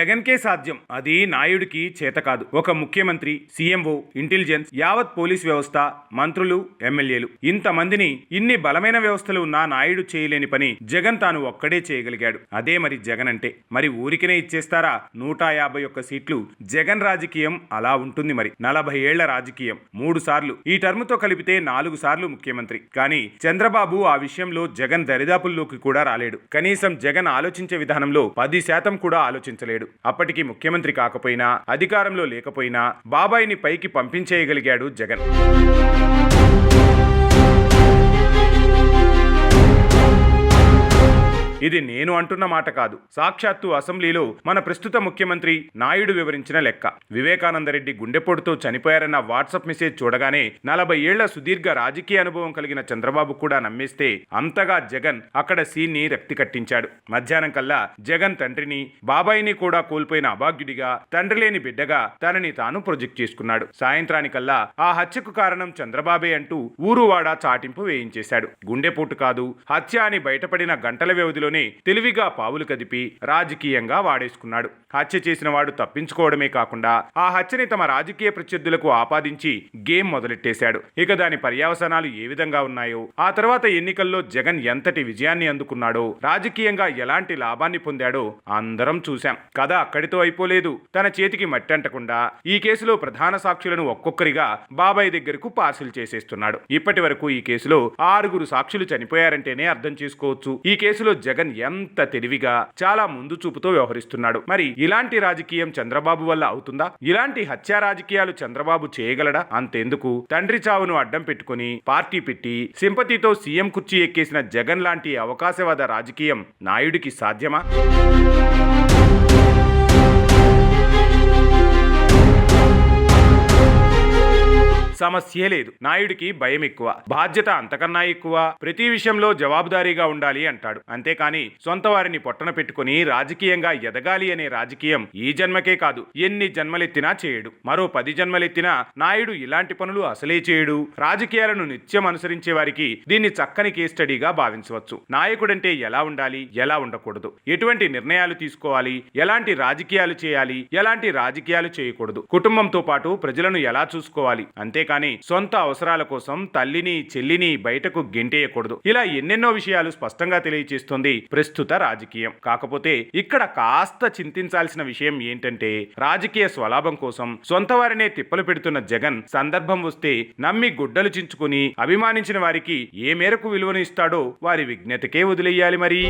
జగన్కే సాధ్యం. అది నాయుడికి చేత కాదు. ఒక ముఖ్యమంత్రి, సీఎంఓ, ఇంటెలిజెన్స్, యావత్ పోలీస్ వ్యవస్థ, మంత్రులు, ఎమ్మెల్యేలు, ఇంతమందిని, ఇన్ని బలమైన వ్యవస్థలు ఉన్నా నాయుడు చేయలేని పని జగన్ తాను ఒక్కడే చేయగలిగాడు. అదే మరి జగన్ అంటే. మరి ఊరికినే ఇచ్చేస్తారా? 151 సీట్లు. జగన్ రాజకీయం అలా ఉంటుంది మరి. 40 ఏళ్ల రాజకీయం, 3 సార్లు, ఈ టర్ముతో కలిపితే 4 సార్లు ముఖ్యమంత్రి. కానీ చంద్రబాబు ఆ విషయంలో జగన్ దరిదాపుల్లోకి కూడా రాలేడు. కనీసం జగన్ ఆలోచించే విధానంలో 10% కూడా ఆలోచించలేడు. అప్పటికి ముఖ్యమంత్రి కాకపోయినా, అధికారంలో లేకపోయినా బాబాయిని పైకి పంపించేయగలిగాడు జగన్. ఇది నేను అంటున్న మాట కాదు. సాక్షాత్తు అసెంబ్లీలో మన ప్రస్తుత ముఖ్యమంత్రి నాయుడు వివరించిన లెక్క. వివేకానందరెడ్డి గుండెపోటుతో చనిపోయారన్న వాట్సాప్ మెసేజ్ చూడగానే 40 ఏళ్ల సుదీర్ఘ రాజకీయ అనుభవం కలిగిన చంద్రబాబు కూడా నమ్మేస్తే అంతగా జగన్ అక్కడ సీన్ని రక్తి కట్టించాడు. మధ్యాహ్నం కల్లా జగన్ తండ్రిని, బాబాయిని కూడా కోల్పోయిన అభాగ్యుడిగా, తండ్రి లేని బిడ్డగా తనని తాను ప్రొజెక్ట్ చేసుకున్నాడు. సాయంత్రానికల్లా ఆ హత్యకు కారణం చంద్రబాబే అంటూ ఊరువాడా చాటింపు వేయించేశాడు. గుండెపోటు కాదు, హత్య అని బయటపడిన గంటల వ్యవధిలో తెలివిగా పావులు కదిపి రాజకీయంగా వాడేసుకున్నాడు. హత్య చేసిన వాడు తప్పించుకోవడమే కాకుండా ఆ హత్యని తమ రాజకీయ ప్రత్యర్థులకు ఆపాదించి గేమ్ మొదలెట్టేశాడు. ఇక దాని పర్యవసానాలు ఏ విధంగా ఉన్నాయో, ఆ తర్వాత ఎన్నికల్లో జగన్ ఎంతటి విజయాన్ని అందుకున్నాడో, రాజకీయంగా ఎలాంటి లాభాన్ని పొందాడో అందరం చూశాం. కథ అక్కడితో అయిపోలేదు. తన చేతికి మట్టి అంటకుండా ఈ కేసులో ప్రధాన సాక్షులను ఒక్కొక్కరిగా బాబాయ్ దగ్గరకు పార్సిల్ చేసేస్తున్నాడు. ఇప్పటి వరకు ఈ కేసులో 6 సాక్షులు చనిపోయారంటేనే అర్థం చేసుకోవచ్చు ఈ కేసులో జగన్ ఎంత తెలివిగా, చాలా ముందు చూపుతో వ్యవహరిస్తున్నాడు. మరి ఇలాంటి రాజకీయం చంద్రబాబు వల్ల అవుతుందా? ఇలాంటి హత్యా రాజకీయాలు చంద్రబాబు చేయగలడా? అంతెందుకు, తండ్రి చావును అడ్డం పెట్టుకుని పార్టీ పెట్టి సింపతితో సీఎం కుర్చీ ఎక్కేసిన జగన్ లాంటి అవకాశవాద రాజకీయం నాయుడికి సాధ్యమా? సమస్యే లేదు. నాయుడికి భయం ఎక్కువ, బాధ్యత అంతకన్నా ఎక్కువ. ప్రతి విషయంలో జవాబుదారీగా ఉండాలి అంటాడు. అంతేకాని సొంత వారిని పొట్టన పెట్టుకుని రాజకీయంగా ఎదగాలి అనే రాజకీయం ఈ జన్మకే కాదు, ఎన్ని జన్మలెత్తినా చేయడు. మరో 10 జన్మలెత్తినా నాయుడు ఇలాంటి పనులు అసలే చేయడు. రాజకీయాలను నిత్యం అనుసరించే వారికి దీన్ని చక్కని కేస్ స్టడీగా భావించవచ్చు. నాయకుడంటే ఎలా ఉండాలి, ఎలా ఉండకూడదు, ఎటువంటి నిర్ణయాలు తీసుకోవాలి, ఎలాంటి రాజకీయాలు చేయాలి, ఎలాంటి రాజకీయాలు చేయకూడదు, కుటుంబంతో పాటు ప్రజలను ఎలా చూసుకోవాలి, అంతే కానీ సొంత అవసరాల కోసం తల్లిని, చెల్లిని బయటకు గెంటేయకూడదు. ఇలా ఎన్నెన్నో విషయాలు స్పష్టంగా తెలియజేస్తుంది ప్రస్తుత రాజకీయం. కాకపోతే ఇక్కడ కాస్త చింతించాల్సిన విషయం ఏంటంటే, రాజకీయ స్వలాభం కోసం సొంత వారినే తిప్పలు పెడుతున్న జగన్ సందర్భం వస్తే నమ్మి గుడ్డలు చించుకుని అభిమానించిన వారికి ఏ మేరకు విలువను ఇస్తాడో వారి విజ్ఞతకే వదిలేయాలి మరి.